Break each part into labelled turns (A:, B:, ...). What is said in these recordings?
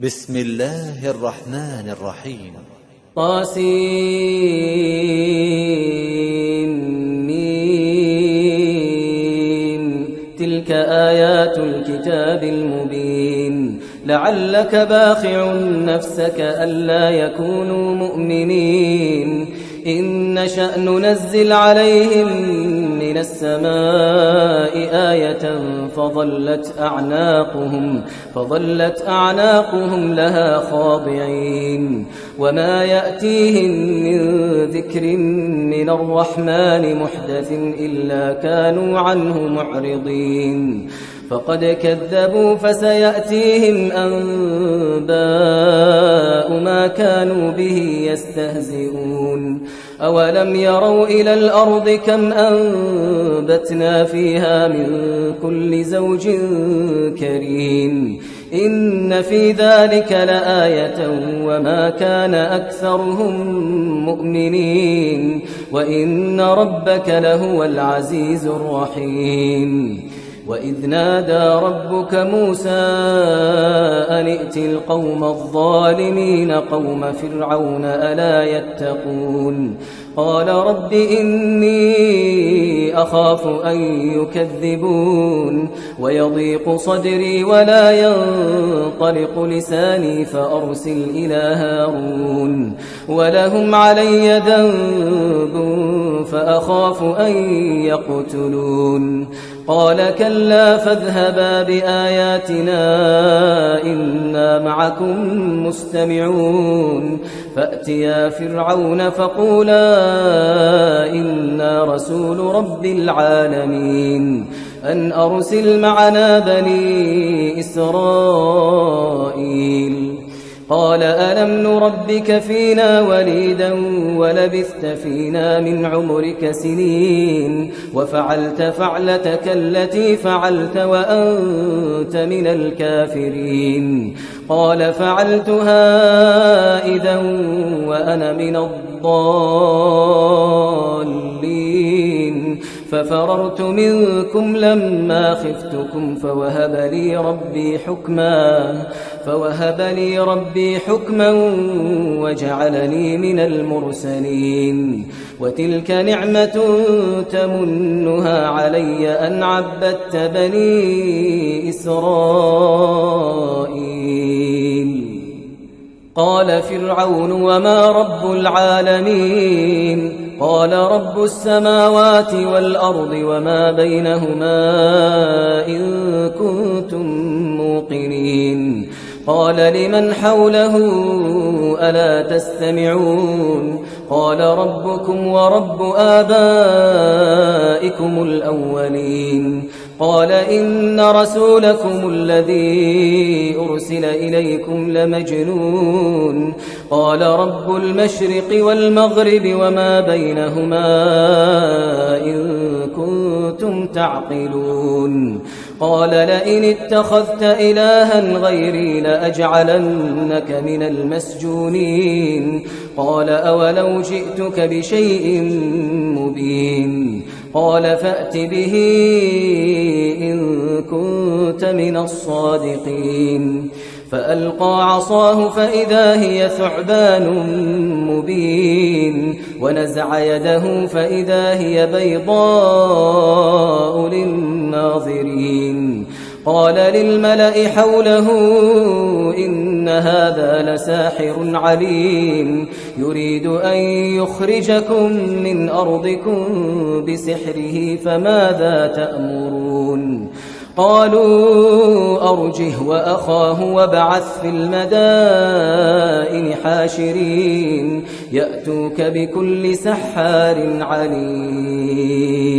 A: بسم الله الرحمن الرحيم.
B: طاسين تلك آيات الكتاب المبين لعلك باخع نفسك ألا يكونوا مؤمنين إن نشأ ننزل عليهم من السماء آية فظلت أعناقهم لها خاضعين وما يأتيهم من ذكر من الرحمن محدث إلا كانوا عنه معرضين فقد كذبوا فسيأتيهم أنباء ما كانوا به يستهزئون أولم يروا إلى الأرض كم أنبتنا فيها من كل زوج كريم إن في ذلك لآية وما كان أكثرهم مؤمنين وإن ربك لهو العزيز الرحيم وإذ نادى ربك موسى أن ائت القوم الظالمين قوم فرعون ألا يتقون قال رب إني أخاف أن يكذبون ويضيق صدري ولا ينطلق لساني فأرسل إلى هارون ولهم علي ذنب فأخاف أن يقتلون قال كلا فاذهبا بآياتنا إنا معكم مستمعون فأتيا فرعون فقولا إنا رسول رب العالمين أن أرسل معنا بني إسرائيل قال ألم نربك فينا وليدا ولبثت فينا من عمرك سنين وفعلت فعلتك التي فعلت وأنت من الكافرين قال فعلتها إذا وأنا من الضالين ففررت منكم لما خفتكم فوهب لي ربي حكما وجعلني من المرسلين وتلك نعمة تمنها علي أن عبدت بني إسرائيل قال فرعون وما رب العالمين قال رب السماوات والأرض وما بينهما إن كنتم موقنين قال لمن حوله ألا تستمعون قال ربكم ورب آبائكم الأولين قال إن رسولكم الذي أرسل إليكم لمجنون قال رب المشرق والمغرب وما بينهما إن كنتم تعقلون قال لئن اتخذت إلها غيري لأجعلنك من المسجونين قال أولو جئتك بشيء مبين قال فأت به إن كنت من الصادقين فألقى عصاه فإذا هي ثعبان مبين ونزع يده فإذا هي بيضاء للناظرين قال للملأ حوله إن هذا لساحر عليم يريد أن يخرجكم من أرضكم بسحره فماذا تأمرون قالوا أرجه وأخاه وابعث في المدائن حاشرين يأتوك بكل سحار عليم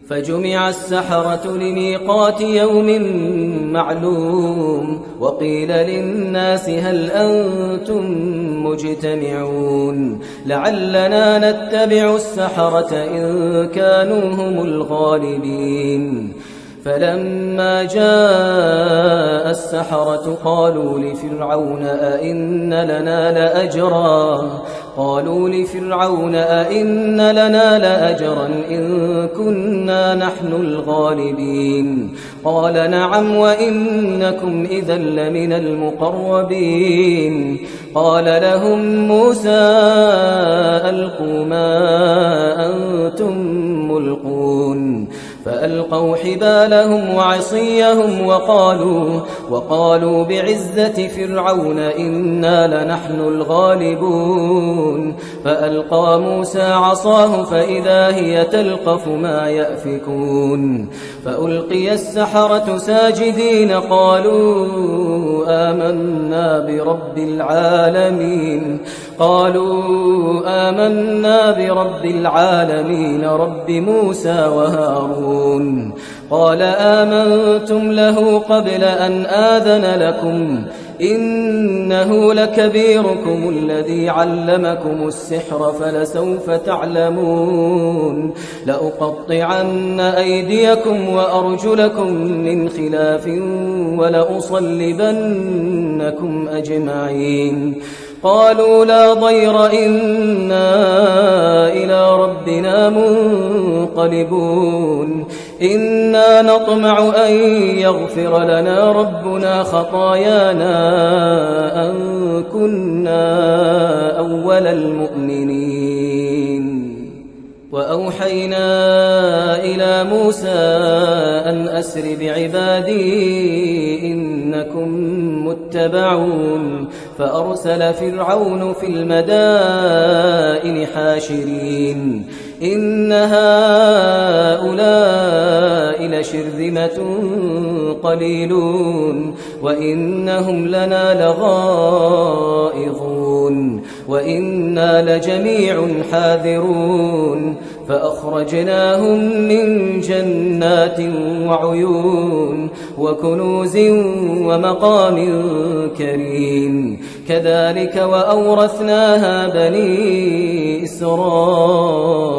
B: فجمع السحرة لميقات يوم معلوم وقيل للناس هل أنتم مجتمعون لعلنا نتبع السحرة إن كانوا هم الغالبين فلما جاء السحرة قالوا لفرعون أئن لنا لأجرا إن كنا نحن الغالبين قال نعم وإنكم إذا لمن المقربين قال لهم موسى ألقوا ما أنتم ملقون فألقوا حبالهم وعصيهم وقالوا بعزة فرعون إنا لنحن الغالبون فألقى موسى عصاه فإذا هي تلقف ما يأفكون فألقي السحرة ساجدين قالوا آمنا برب العالمين رب موسى وهارون قال آمنتم له قبل أن آذن لكم إنه لكبيركم الذي علمكم السحر فلسوف تعلمون لأقطعن أيديكم وأرجلكم من خلاف ولأصلبنكم أجمعين قالوا لا ضير إنا إلى ربنا منقلبون إنا نطمع أن يغفر لنا ربنا خطايانا أن كنا أول المؤمنين وأوحينا إلى موسى أن أسر بعبادي إنكم متبعون فأرسل فرعون في المدائن حاشرين إن هؤلاء لشرذمة قليلون وإنهم لنا لغائظون وإنا لجميع حاذرون فأخرجناهم من جنات وعيون وكنوز ومقام كريم كذلك وأورثناها بني إسرائيل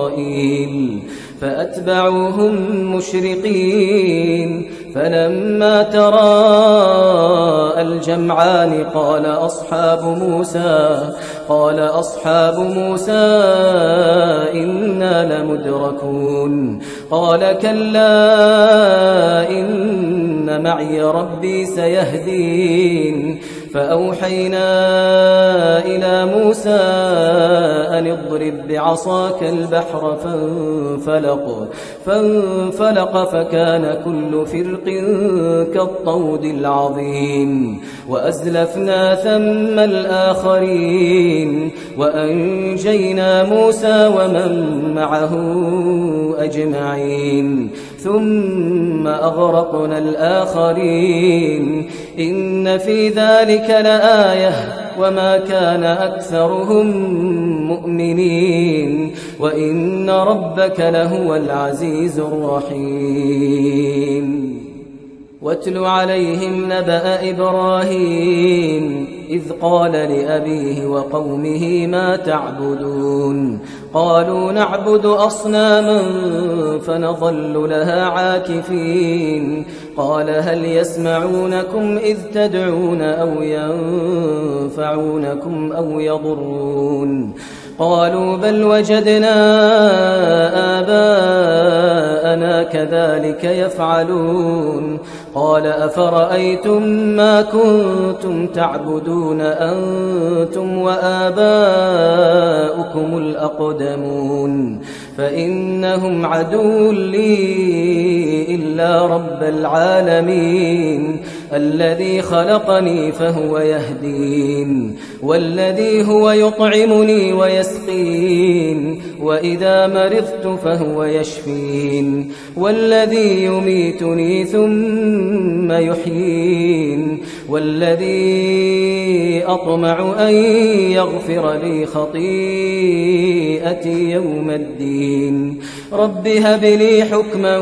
B: فأتبعوهم مشرقين فلما تراءى الجمعان قال أصحاب موسى إنا لمدركون قال كلا إن معي ربي سيهدين فأوحينا إلى موسى أن اضرب بعصاك البحر فانفلق فكان كل فرق كالطود العظيم وأزلفنا ثم الآخرين وأنجينا موسى ومن معه أجمعين ثم أغرقنا الآخرين إن في ذلك لآية وما كان أكثرهم مؤمنين وإن ربك لهو العزيز الرحيم واتل عليهم نبأ إبراهيم إذ قال لأبيه وقومه ما تعبدون قالوا نعبد أصناما فنظل لها عاكفين قال هل يسمعونكم إذ تدعون أو ينفعونكم أو يضرون قالوا بل وجدنا آباءنا كذلك يفعلون قال أفرأيتم ما كنتم تعبدون أنتم وآباؤكم الأقدمون فإنهم عدو لي إلا رب العالمين الذي خلقني فهو يهدين والذي هو يطعمني ويسقين وإذا مرضت فهو يشفين والذي يميتني ثم يحيين والذي أطمع أن يغفر لي خطيئتي يوم الدين رب هب لي حكما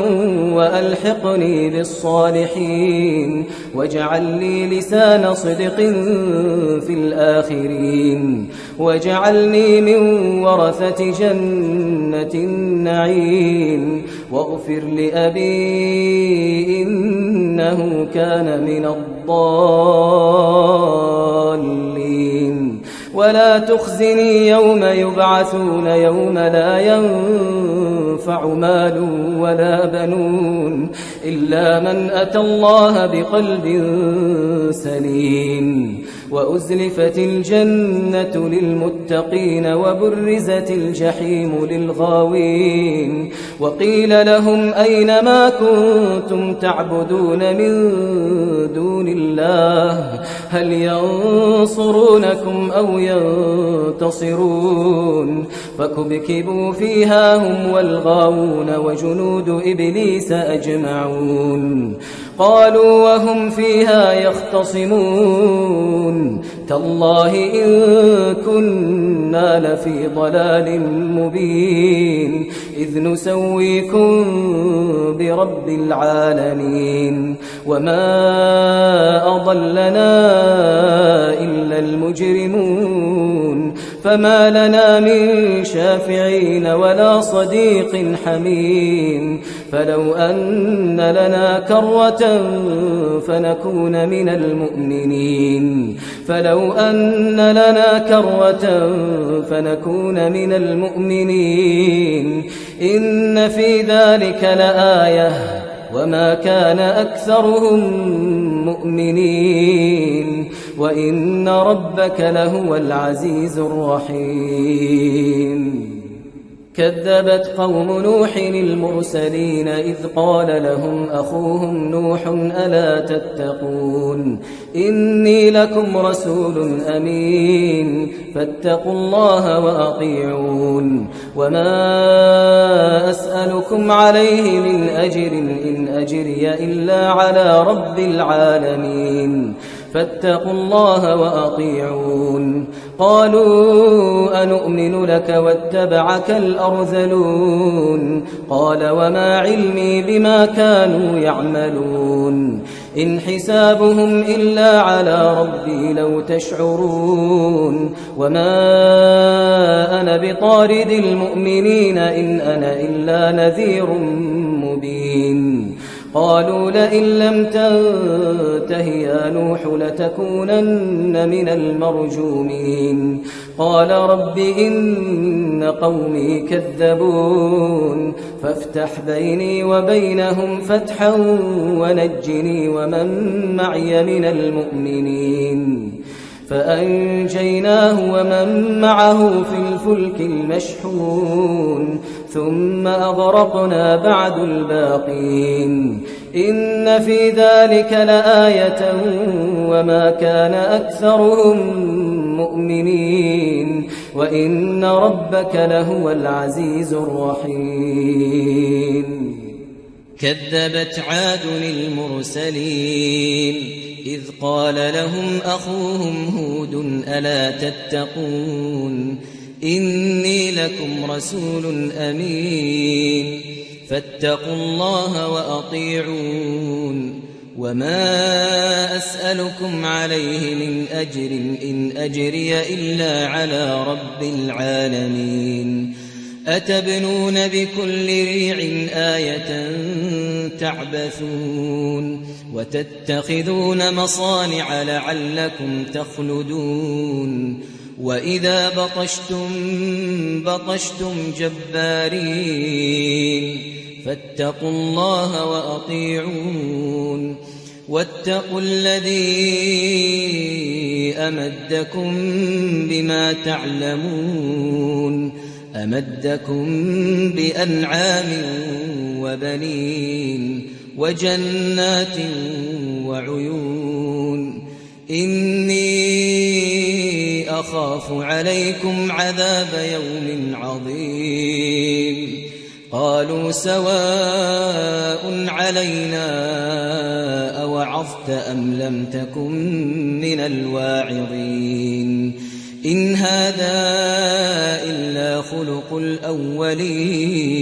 B: وألحقني بالصالحين واجعل لي لسان صدق في الآخرين واجعلني من ورثة جنة النعيم واغفر لأبي إنه كان من الضالين ولا تخزني يوم يبعثون يوم لا ينفع مال ولا بنون إلا من أتى الله بقلب سليم وأزلفت الجنة للمتقين وبرزت الجحيم للغاوين وقيل لهم أين ما كنتم تعبدون من دون الله هل ينصرونكم أو ينتصرون فكبكبوا فيها هم والغاوون وجنود إبليس أجمعون قالوا وهم فيها يختصمون تالله إن كنا لفي ضلال مبين إذ نسويكم برب العالمين وما أضلنا إلا المجرمون فما لنا من شافعين ولا صديق حميم فلو أن لنا كرة فنكون من المؤمنين فلو أن لنا كرة فنكون من المؤمنين إن في ذلك لآية وما كان أكثرهم مؤمنين وإن ربك لهو العزيز الرحيم كذبت قوم نوح المرسلين إذ قال لهم أخوهم نوح ألا تتقون إني لكم رسول أمين فاتقوا الله وأطيعون وما أسألكم عليه من أجر إن أجري إلا على رب العالمين فاتقوا الله وأطيعون قالوا أنؤمن لك واتبعك الأرذلون قال وما علمي بما كانوا يعملون إن حسابهم إلا على ربي لو تشعرون وما أنا بطارد المؤمنين إن أنا إلا نذير مبين قالوا لئن لم تنته يا نوح لتكونن من المرجومين قال رب إن قومي كذبون فافتح بيني وبينهم فتحا ونجني ومن معي من المؤمنين فأنجيناه ومن معه في الفلك المشحون ثم أغرقنا بعد الباقين إن في ذلك لآية وما كان أكثرهم مؤمنين وإن ربك لهو العزيز الرحيم
C: كذبت عاد المرسلين إذ قال لهم أخوهم هود ألا تتقون إني لكم رسول أمين فاتقوا الله وأطيعون وما أسألكم عليه من أجر إن أجري إلا على رب العالمين أتبنون بكل ريع آية تعبثون وتتخذون مصانع لعلكم تخلدون وإذا بطشتم جبارين فاتقوا الله وأطيعون واتقوا الذي أمدكم بما تعلمون أمدكم بأنعام وبنين وجنات وعيون إني أخاف عليكم عذاب يوم عظيم قالوا سواء علينا أوعظت أم لم تكن من الواعظين إن هذا إلا خلق الأولين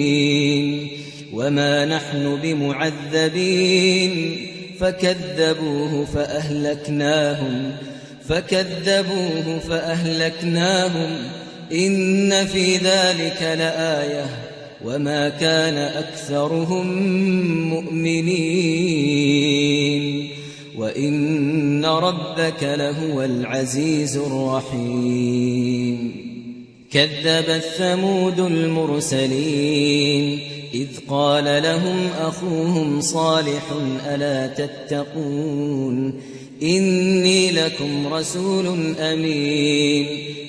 C: وما نحن بمعذبين فكذبوه فأهلكناهم إن في ذلك لآية وما كان أكثرهم مؤمنين وإن ربك لهو العزيز الرحيم كذبت ثمود المرسلين إذ قال لهم أخوهم صالح ألا تتقون إني لكم رسول أمين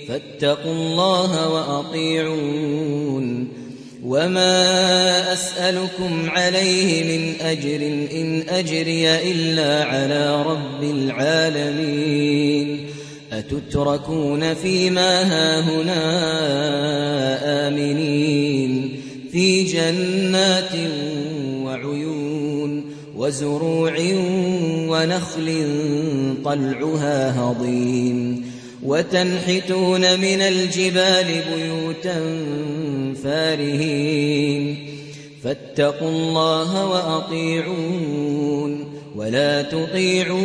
C: فاتقوا الله وأطيعون وما أسألكم عليه من أجر إن أجري إلا على رب العالمين أتتركون فيما هاهنا آمنين في جنات وعيون وزروع ونخل طلعها هضيم وتنحتون من الجبال بيوتا فارهين فاتقوا الله وأطيعون ولا تطيعوا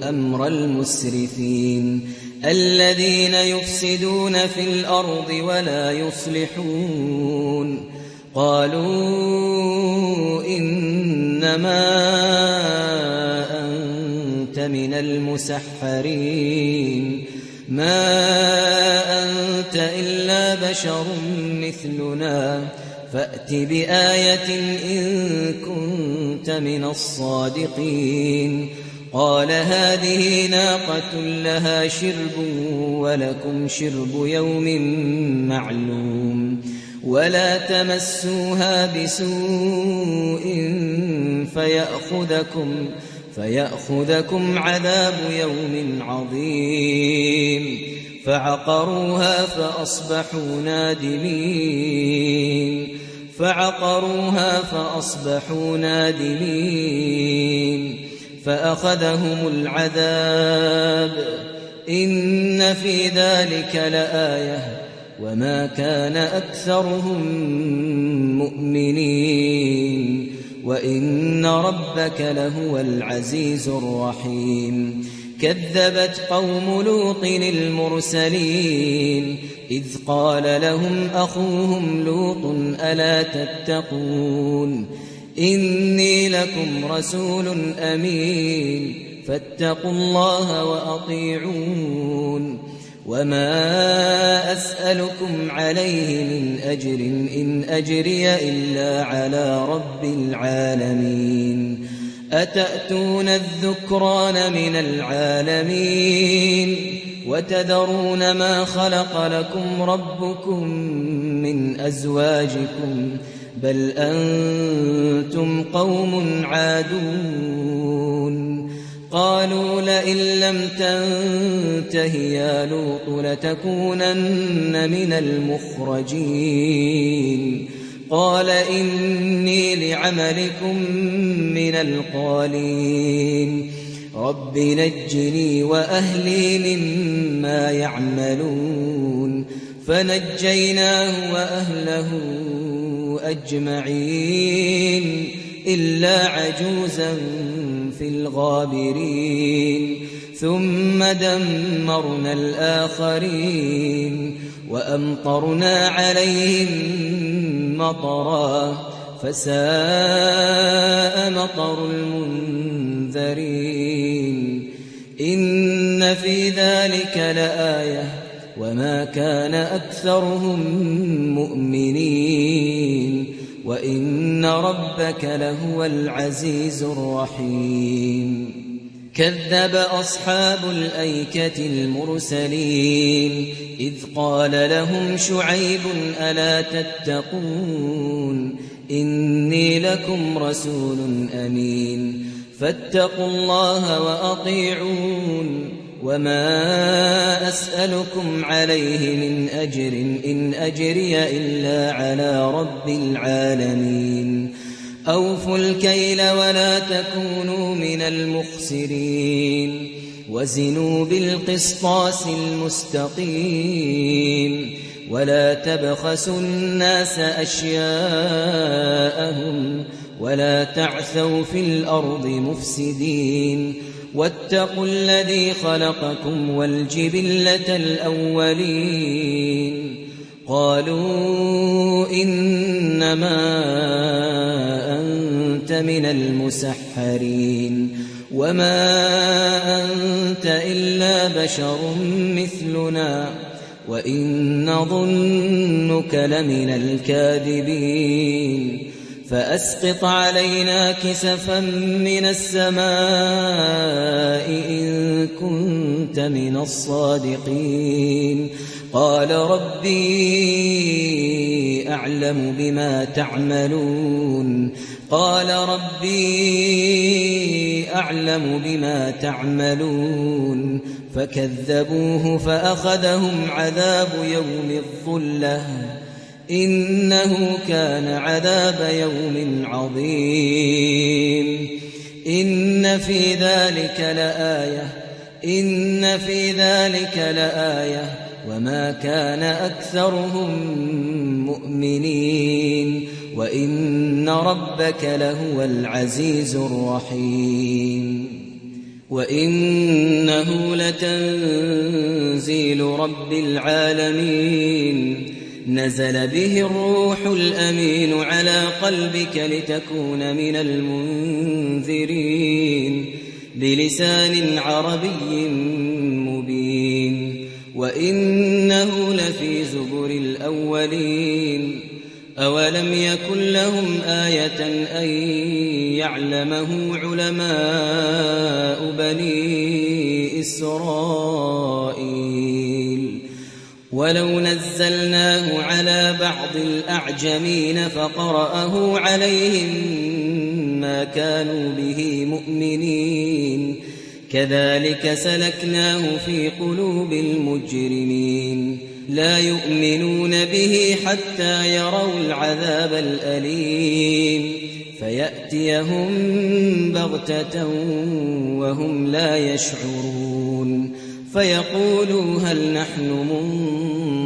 C: أمر المسرفين الذين يفسدون في الأرض ولا يصلحون قالوا إنما أنت من المسحرين ما أنت إلا بشر مثلنا فأت بآية إن كنت من الصادقين قال هذه ناقة لها شرب ولكم شرب يوم معلوم ولا تمسوها بسوء فيأخذكم عذاب يوم عظيم فعقروها فأصبحوا نادمين فأخذهم العذاب إن في ذلك لآية وما كان أكثرهم مؤمنين وإن ربك لهو العزيز الرحيم كذبت قوم لوط المرسلين إذ قال لهم أخوهم لوط ألا تتقون إني لكم رسول أمين فاتقوا الله وأطيعون وما أسألكم عليه من أجر إن أجري إلا على رب العالمين أتأتون الذكران من العالمين وتذرون ما خلق لكم ربكم من أزواجكم بل أنتم قوم عادون قالوا لئن لم تنته يا لوط لتكونن من المخرجين قال إني لعملكم من القالين رب نجني وأهلي مما يعملون فنجيناه وأهله أجمعين إلا عجوزا في الغابرين ثم دمرنا الآخرين وأمطرنا عليهم مطرا فساء مطر المنذرين إن في ذلك لآية وما كان أكثرهم مؤمنين وإن ربك لهو العزيز الرحيم كذب أصحاب الأيكة المرسلين إذ قال لهم شعيب ألا تتقون إني لكم رسول أمين فاتقوا الله وأطيعون وما أسألكم عليه من أجر إن أجري إلا على رب العالمين أوفوا الكيل ولا تكونوا من المخسرين وزنوا بالقسطاس المستقيم ولا تبخسوا الناس أشياءهم ولا تعثوا في الأرض مفسدين واتقوا الذي خلقكم والجبلة الأولين قالوا إنما أنت من المسحرين وما أنت إلا بشر مثلنا وإن نظنك لمن الكاذبين فأسقط علينا كسفا من السماء إن كنت من الصادقين قال ربي أعلم بما تعملون فكذبوه فأخذهم عذاب يوم الظلة إنه كان عذاب يوم عظيم إن في ذلك لآية وما كان أكثرهم مؤمنين وإن ربك لهو العزيز الرحيم وإنه لتنزيل رب العالمين نزل به الروح الأمين على قلبك لتكون من المنذرين بلسان عربي مبين وإنه لفي زبر الأولين أولم يكن لهم آية أن يعلمه علماء بني إسرائيل ولو نزلناه على بعض الأعجمين فقرأه عليهم ما كانوا به مؤمنين كذلك سلكناه في قلوب المجرمين لا يؤمنون به حتى يروا العذاب الأليم فيأتيهم بغتة وهم لا يشعرون فيقولوا هل نحن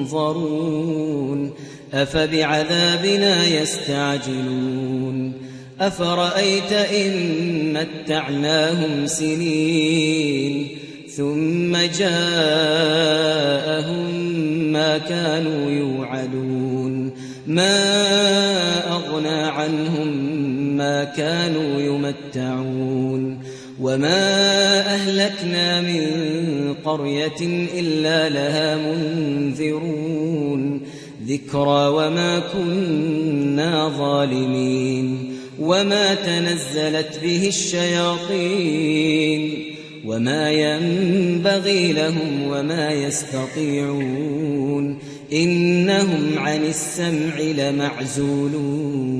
C: منظرون أفبعذابنا يستعجلون أفرأيت إن متعناهم سنين ثم جاءهم ما كانوا يوعدون ما أغنى عنهم ما كانوا يمتعون وما أهلكنا من قرية إلا لها منذرون ذكرى وما كنا ظالمين وما تنزلت به الشياطين وما ينبغي لهم وما يستطيعون إنهم عن السمع لمعزولون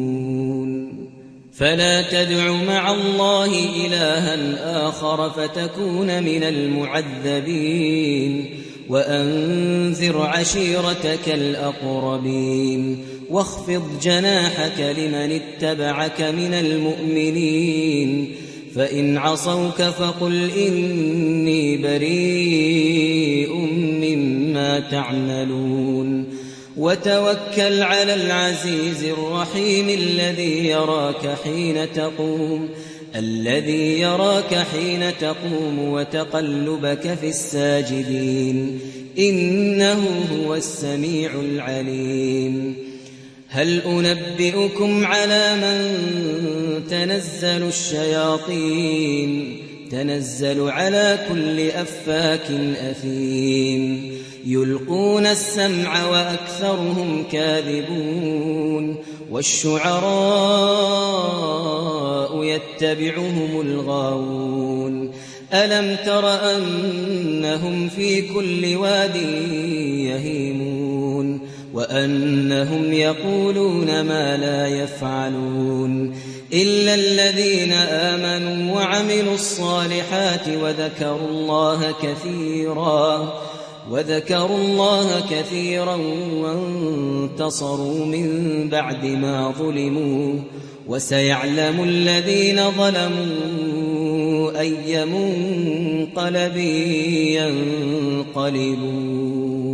C: فلا تدع مع الله إلها آخر فتكون من المعذبين وأنذر عشيرتك الأقربين واخفض جناحك لمن اتبعك من المؤمنين فإن عصوك فقل إني بريء مما تعملون وتوكل على العزيز الرحيم الذي يراك حين تقوم وتقلبك في الساجدين إنه هو السميع العليم هل أنبئكم على من تنزل الشياطين تنزل على كل أفاك أثيم يلقون السمع وأكثرهم كاذبون والشعراء يتبعهم الغاوون ألم تر أنهم في كل واد يهيمون وأنهم يقولون ما لا يفعلون إلا الذين آمنوا وعملوا الصالحات وذكروا الله كثيرا وانتصروا من بعد ما ظلموا وسيعلم الذين ظلموا أي منقلب ينقلبون